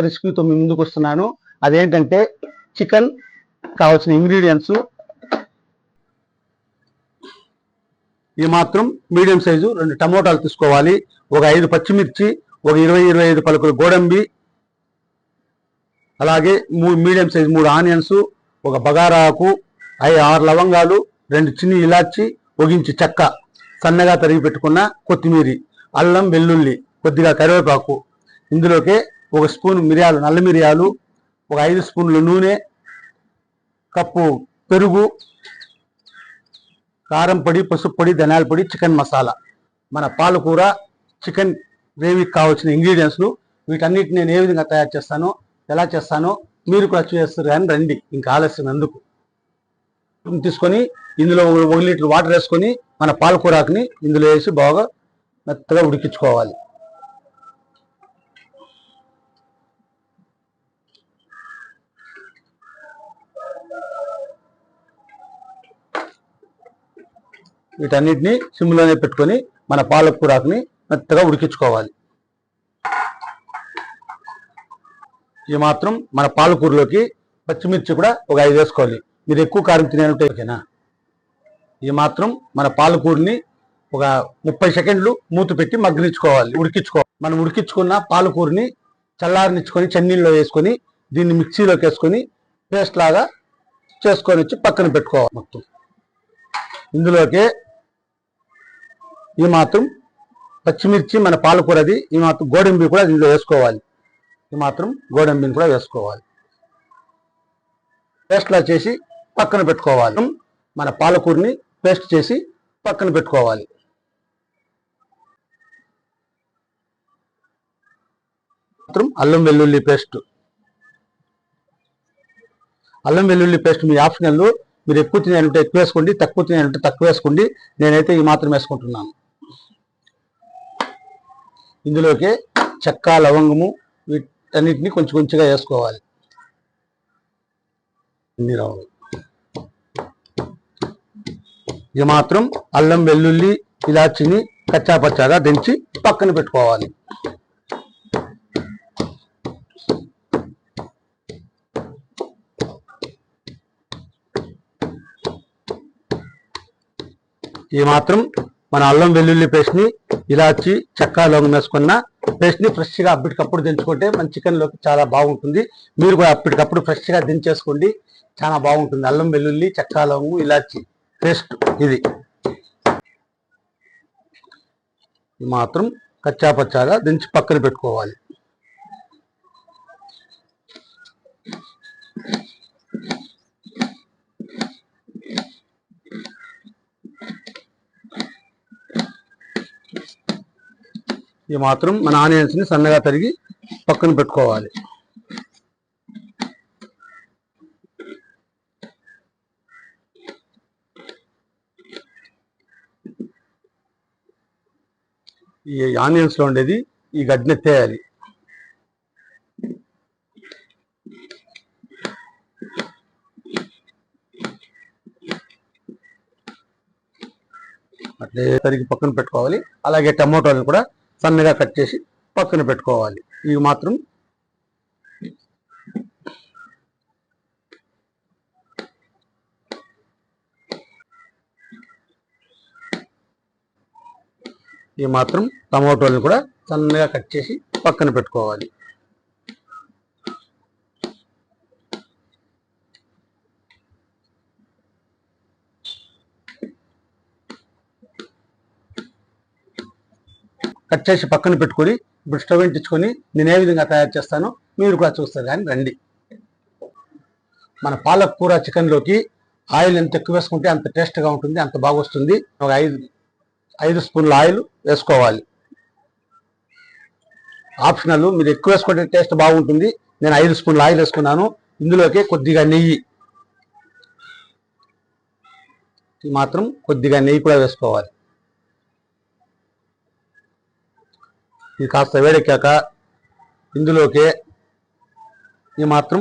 రెసిపీతో మీ ముందుకు వస్తున్నాను. అదేంటంటే చికెన్ కావాల్సిన ఇంగ్రీడియంట్స్ ఈ మాత్రం మీడియం సైజు 2 టమోటాలు తీసుకోవాలి, ఒక 5 పచ్చిమిర్చి, ఒక 20-25 పలుకులు గోడంబి, అలాగే మీడియం సైజు 3 ఆనియన్స్, ఒక బగారా ఆకు, 6 లవంగాలు, 2 చిన్ని ఇలాచి, 1 ఇంచు చెక్క, సన్నగా తరిగి పెట్టుకున్న కొత్తిమీరి, అల్లం వెల్లుల్లి, కొద్దిగా కరివేపాకు, ఇందులోకే 1 స్పూన్ మిరియాలు, నల్ల మిరియాలు, ఒక 5 స్పూన్లు నూనె, కప్పు పెరుగు, కారం పొడి, పసుపు పొడి, ధనియాల పొడి, చికెన్ మసాలా. మన పాలకూర చికెన్ గ్రేవీకి కావాల్సిన ఇంగ్రీడియంట్స్లు వీటన్నిటిని నేను ఏ విధంగా తయారు చేస్తానో, ఎలా చేస్తానో మీరు కూడా చేస్తారు. కానీ రండి, ఇంకా ఆలస్యం ఎందుకు. తీసుకొని ఇందులో 1 లీటర్ వాటర్ వేసుకొని మన పాలకూరని ఇందులో వేసి బాగా మెత్తగా ఉడికించుకోవాలి. వీటన్నిటిని సిమ్లోనే పెట్టుకొని మన పాలకూరని మెత్తగా ఉడికించుకోవాలి. ఈ మాత్రం మన పాలకూరలోకి పచ్చిమిర్చి కూడా ఒక 5 వేసుకోవాలి. మీరు ఎక్కువ కారం తినేంటే ఓకేనా. ఈ మాత్రం మన పాలకూరని ఒక 30 సెకండ్లు మూత పెట్టి మగ్గనిచ్చుకోవాలి, ఉడికించుకోవాలి. మనం ఉడికించుకున్న పాలకూరని చల్లారనిచ్చుకొని చన్నీళ్ళలో వేసుకొని దీన్ని మిక్సీలోకి వేసుకొని పేస్ట్ లాగా చేసుకొని వచ్చి పక్కన పెట్టుకోవాలి. మొత్తం ఇందులోకి ఈ మాత్రం పచ్చిమిర్చి మన పాలకూరది, ఈ మాత్రం గోడంబి కూడా ఇందులో వేసుకోవాలి. ఈ మాత్రం గోడంబిని కూడా వేసుకోవాలి. పేస్ట్లా చేసి పక్కన పెట్టుకోవాలి. మన పాలకూరని పేస్ట్ చేసి పక్కన పెట్టుకోవాలి. మాత్రం అల్లం వెల్లుల్లి పేస్ట్. అల్లం వెల్లుల్లి పేస్ట్ మీ ఆప్షనల్. మీరు ఎక్కువ తినేంటే ఎక్కువ వేసుకోండి, తక్కువ తినేంటే తక్కువ వేసుకోండి. నేనైతే ఈ మాత్రం వేసుకుంటున్నాను. ఇందులోకి చెక్క, లవంగము వీటన్నిటిని కొంచెం కొంచెంగా వేసుకోవాలి. ఇది మాత్రం అల్లం వెల్లుల్లి ఇలాచిని కచ్చాపచ్చాగా దంచి పక్కన పెట్టుకోవాలి. ఈ మాత్రం మన అల్లం వెల్లుల్లి పేస్ట్ని, ఇలాచి, చెక్క, లవంగం వేసుకున్న పేస్ట్ని ఫ్రెష్గా అప్పటికప్పుడు దించుకుంటే మన చికెన్లోకి చాలా బాగుంటుంది. మీరు కూడా అప్పటికప్పుడు ఫ్రెష్గా దించేసుకోండి, చాలా బాగుంటుంది. అల్లం వెల్లుల్లి, చెక్క, లవంగం, ఇలాచి పేస్ట్ ఇది మాత్రం కచ్చాపచ్చాగా దించి పక్కన పెట్టుకోవాలి. ఈ మాత్రం మన ఆనియన్స్ని సన్నగా తరిగి పక్కన పెట్టుకోవాలి. ఈ ఆనియన్స్లో ఉండేది ఈ గడ్డెత్తేయాలి. అట్లే తరిగి పక్కన పెట్టుకోవాలి. అలాగే టమోటాలను కూడా సన్నగా కట్ చేసి పక్కన పెట్టుకోవాలి. ఇవి మాత్రం టమోటాలను కూడా సన్నగా కట్ చేసి పక్కన పెట్టుకోవాలి. కట్ చేసి పక్కన పెట్టుకొని ఇప్పుడు స్టవ్ అంటించుకొని నేను ఏ విధంగా తయారు చేస్తానో మీరు కూడా చూస్తారు. కానీ రండి. మన పాలకూర చికెన్లోకి ఆయిల్ ఎంత ఎక్కువ వేసుకుంటే అంత టేస్ట్గా ఉంటుంది, అంత బాగా వస్తుంది. ఒక 5 స్పూన్ల ఆయిల్ వేసుకోవాలి. ఆప్షనల్, మీరు ఎక్కువ వేసుకుంటే టేస్ట్ బాగుంటుంది. నేను 5 స్పూన్ల ఆయిల్ వేసుకున్నాను. ఇందులోకి కొద్దిగా నెయ్యి, ఈ మాత్రం కొద్దిగా నెయ్యి కూడా వేసుకోవాలి. ఇది కాస్త వేడెక్కాక ఇందులోకి ఈ మాత్రం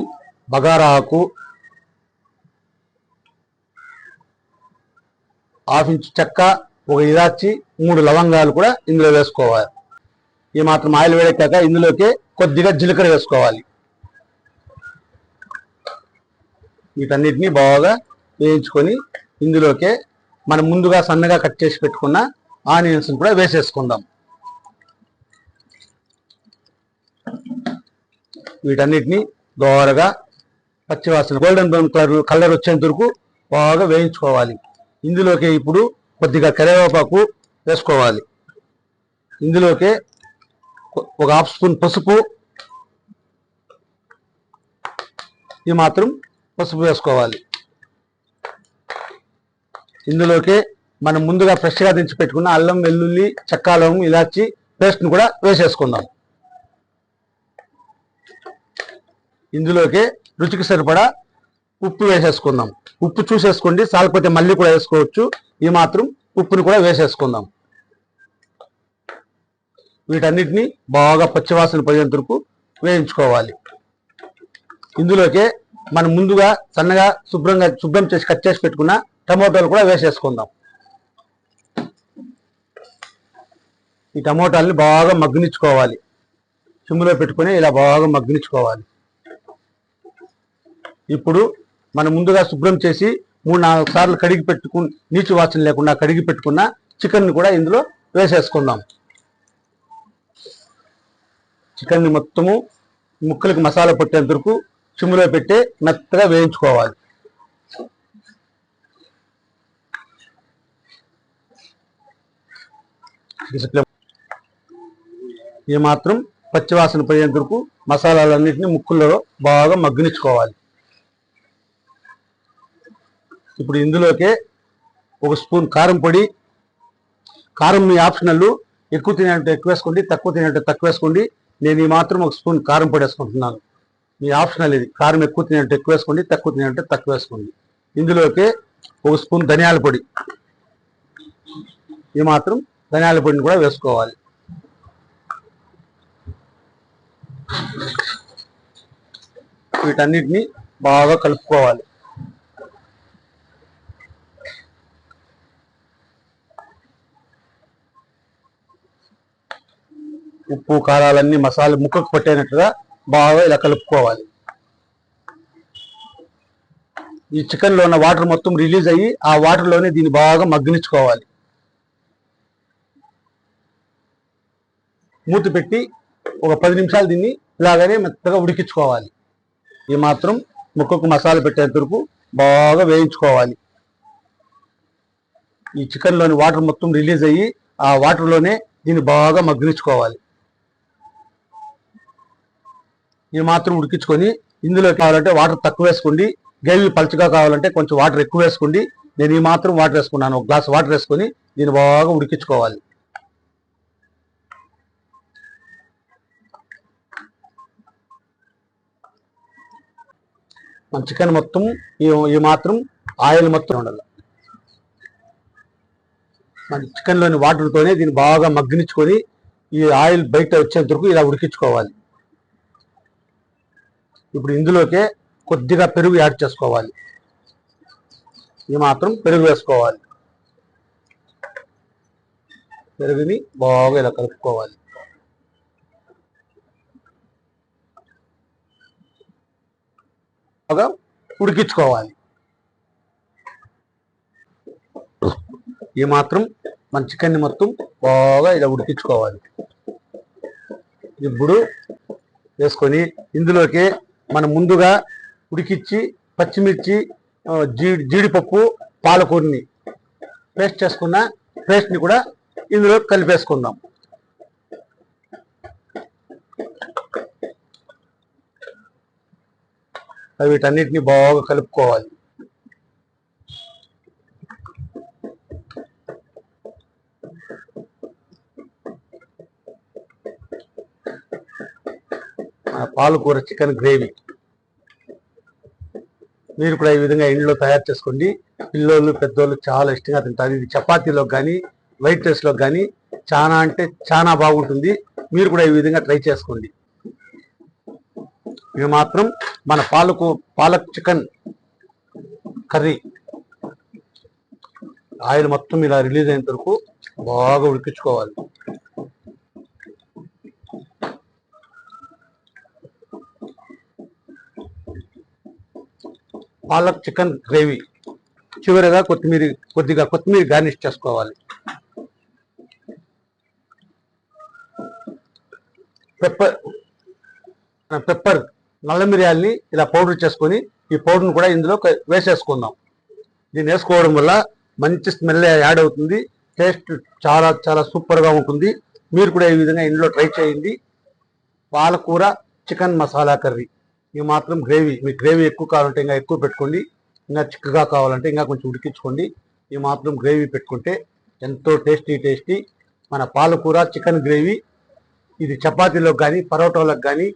బగారా ఆకు, 1/2 ఇంచు చెక్క, 1 ఇలాచి, 3 లవంగాలు కూడా ఇందులో వేసుకోవాలి. ఈ మాత్రం ఆయిల్ వేడెక్కాక ఇందులోకి కొద్దిగా జీలకర్ర వేసుకోవాలి. వీటన్నిటిని బాగా వేయించుకొని ఇందులోకే మనం ముందుగా సన్నగా కట్ చేసి పెట్టుకున్న ఆనియన్స్ కూడా వేసేసుకుందాం. వీటన్నిటిని దోరగా పచ్చివాసన గోల్డెన్ బ్రౌన్ కలర్ వచ్చేంత వరకు బాగా వేయించుకోవాలి. ఇందులోకి ఇప్పుడు కొద్దిగా కరివేపాకు వేసుకోవాలి. ఇందులోకి ఒక హాఫ్ స్పూన్ పసుపు, ఈ మాత్రం పసుపు వేసుకోవాలి. ఇందులోకి మనం ముందుగా ఫ్రెష్గా దించి పెట్టుకున్న అల్లం, వెల్లుల్లి, చెక్క, లవంగం, ఇలాచి పేస్ట్ని కూడా వేసేసుకుందాం. ఇందులోకి రుచికి సరిపడా ఉప్పు వేసేసుకుందాం. ఉప్పు చూసేసుకోండి, చాలకపోతే మళ్ళీ కూడా వేసుకోవచ్చు. ఈ మాత్రం ఉప్పుని కూడా వేసేసుకుందాం. వీటన్నిటిని బాగా పచ్చివాసన పోయేంత వరకు వేయించుకోవాలి. ఇందులోకి మనం ముందుగా సన్నగా శుభ్రం చేసి కట్ చేసి పెట్టుకున్న టమోటాలు కూడా వేసేసుకుందాం. ఈ టమోటాలని బాగా మగ్గనిచ్చుకోవాలి. సిమ్లో పెట్టుకుని ఇలా బాగా మగ్గనిచ్చుకోవాలి. ఇప్పుడు మనం ముందుగా శుభ్రం చేసి 3-4 సార్లు కడిగి పెట్టుకుని నీచు వాసన లేకుండా కడిగి పెట్టుకున్న చికెన్ని కూడా ఇందులో వేసేసుకుందాం. చికెన్ని మొత్తము ముక్కలకు మసాలా పట్టేంత వరకు సిమ్లో పెట్టి మెత్తగా వేయించుకోవాలి. ఈ మాత్రం పచ్చివాసన పోయేంత వరకు మసాలాలన్నింటినీ ముక్కల్లో బాగా మగ్గనిచ్చుకోవాలి. ఇప్పుడు ఇందులోకే 1 స్పూన్ కారం పొడి. కారం మీ ఆప్షనల్, ఎక్కువ తినేంటే ఎక్కువ వేసుకోండి, తక్కువ తినేంటే తక్కువ వేసుకోండి. నేను ఈ మాత్రం 1 స్పూన్ కారం పొడి వేసుకుంటున్నాను. మీ ఆప్షనల్ ఇది. కారం ఎక్కువ తినేంటే ఎక్కువ వేసుకోండి, తక్కువ తినేంటే తక్కువ వేసుకోండి. ఇందులోకి 1 స్పూన్ ధనియాల పొడి, ఈ మాత్రం ధనియాల పొడిని కూడా వేసుకోవాలి. వీటన్నిటిని బాగా కలుపుకోవాలి. ఉప్పు, కారాలన్నీ మసాలా ముక్కకు పట్టేనట్టుగా బాగా ఇలా కలుపుకోవాలి. ఈ చికెన్లో ఉన్న వాటర్ మొత్తం రిలీజ్ అయ్యి ఆ వాటర్లోనే దీన్ని బాగా మగ్గనిచ్చుకోవాలి. మూత పెట్టి ఒక 10 నిమిషాలు దీన్ని ఇలాగనే మెత్తగా ఉడికించుకోవాలి. ఈ మాత్రం ముక్కకు మసాలా పెట్టేంత వరకు బాగా వేయించుకోవాలి. ఈ చికెన్లోని వాటర్ మొత్తం రిలీజ్ అయ్యి ఆ వాటర్లోనే దీన్ని బాగా మగ్గనిచ్చుకోవాలి. ఈ మాత్రం ఉడికించుకొని ఇందులో కావాలంటే వాటర్ తక్కువ వేసుకోండి, గ్రేవీ పలుచగా కావాలంటే కొంచెం వాటర్ ఎక్కువ వేసుకోండి. నేను ఈ మాత్రం వాటర్ వేసుకున్నాను. 1 గ్లాస్ వాటర్ వేసుకొని దీన్ని బాగా ఉడికించుకోవాలి. మన చికెన్ మొత్తం ఈ మాత్రం ఆయిల్ మొత్తం ఉండాలి. మన చికెన్లోని వాటర్తోనే దీన్ని బాగా మగ్గనిచ్చుకొని ఈ ఆయిల్ బయట వచ్చేంత వరకు ఇలా ఉడికించుకోవాలి. ఇప్పుడు ఇందులోకే కొద్దిగా పెరుగు యాడ్ చేసుకోవాలి. ఈ మాత్రం పెరుగు వేసుకోవాలి. పెరుగుని బాగా ఇలా కలుపుకోవాలి. బాగా ఉడికించుకోవాలి. ఈ మాత్రం మన చికెన్ని మొత్తం బాగా ఇలా ఉడికించుకోవాలి. ఇప్పుడు వేసుకొని ఇందులోకి మనం ముందుగా ఉడికించి పచ్చిమిర్చి, జీడిపప్పు, పాలకూరని పేస్ట్ చేసుకున్న పేస్ట్ని కూడా ఇందులో కలిపేసుకుందాం. వీటన్నిటిని బాగా కలుపుకోవాలి. పాలకూర చికెన్ గ్రేవీ మీరు కూడా ఈ విధంగా ఇంట్లో తయారు చేసుకోండి. పిల్లోళ్ళు, పెద్దోళ్ళు చాలా ఇష్టంగా తింటారు. ఇది చపాతీలోకి కానీ వైట్ రైస్లోకి కానీ చాలా అంటే చాలా బాగుంటుంది. మీరు కూడా ఈ విధంగా ట్రై చేసుకోండి. ఇది మాత్రం మన పాలక్ చికెన్ కర్రీ ఆయిల్ మొత్తం ఇలా రిలీజ్ అయినంత వరకు బాగా ఉడికించుకోవాలి. Palak chicken gravy. చివరిగా కొద్దిగా కొత్తిమీర గార్నిష్ చేసుకోవాలి. పెప్పర్ నల్ల మిరియాల్ని ఇలా పౌడర్ చేసుకొని ఈ పౌడర్ని కూడా ఇందులో వేసేసుకుందాం. దీన్ని వేసుకోవడం వల్ల మంచి స్మెల్ యాడ్ అవుతుంది. టేస్ట్ చాలా చాలా సూపర్గా ఉంటుంది. మీరు కూడా ఈ విధంగా ఇందులో ట్రై చేయండి. పాలకూర చికెన్ మసాలా కర్రీ. ఇవి మాత్రం గ్రేవీ, మీకు గ్రేవీ ఎక్కువ కావాలంటే ఇంకా ఎక్కువ పెట్టుకోండి, ఇంకా చిక్కగా కావాలంటే ఇంకా కొంచెం ఉడికించుకోండి. ఇవి మాత్రం గ్రేవీ పెట్టుకుంటే ఎంతో టేస్టీ మన పాలకూర చికెన్ గ్రేవీ. ఇది చపాతీలోకి కానీ పరోటాలకు కానీ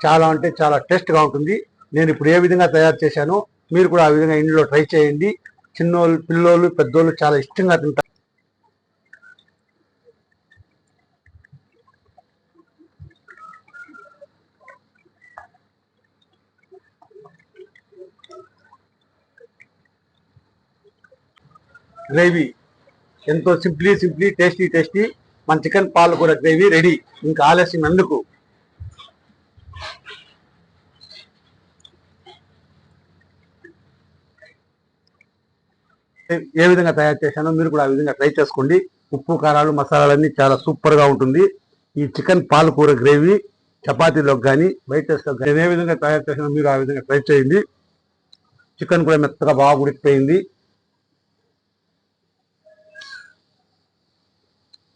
చాలా అంటే చాలా టేస్ట్గా ఉంటుంది. నేను ఇప్పుడు ఏ విధంగా తయారు చేశానో మీరు కూడా ఆ విధంగా ఇంట్లో ట్రై చేయండి. చిన్నోళ్ళు, పిల్లోళ్ళు, పెద్దోళ్ళు చాలా ఇష్టంగా తింటారు. గ్రేవీ ఎంతో సింప్లీ టేస్టీ మన చికెన్ పాలకూర గ్రేవీ రెడీ. ఇంకా ఆలస్యం ఎందుకు? ఏ విధంగా తయారు చేశానో మీరు కూడా ఆ విధంగా ట్రై చేసుకోండి. ఉప్పు కారాలు మసాలాలన్నీ చాలా సూపర్గా ఉంటుంది. ఈ చికెన్ పాలకూర గ్రేవీ చపాతీలోకి కానీ బయట నేను ఏ విధంగా తయారు చేశానో మీరు ఆ విధంగా ట్రై చేయండి. చికెన్ కూడా మెత్తగా బాగా ఉడికిపోయింది.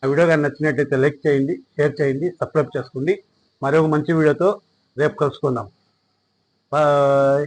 ఆ వీడియో కానీ నచ్చినట్టయితే లైక్ చేయండి, షేర్ చేయండి, సబ్స్క్రైబ్ చేసుకోండి. మరొక మంచి వీడియోతో రేపు కలుసుకుందాం. బాయ్.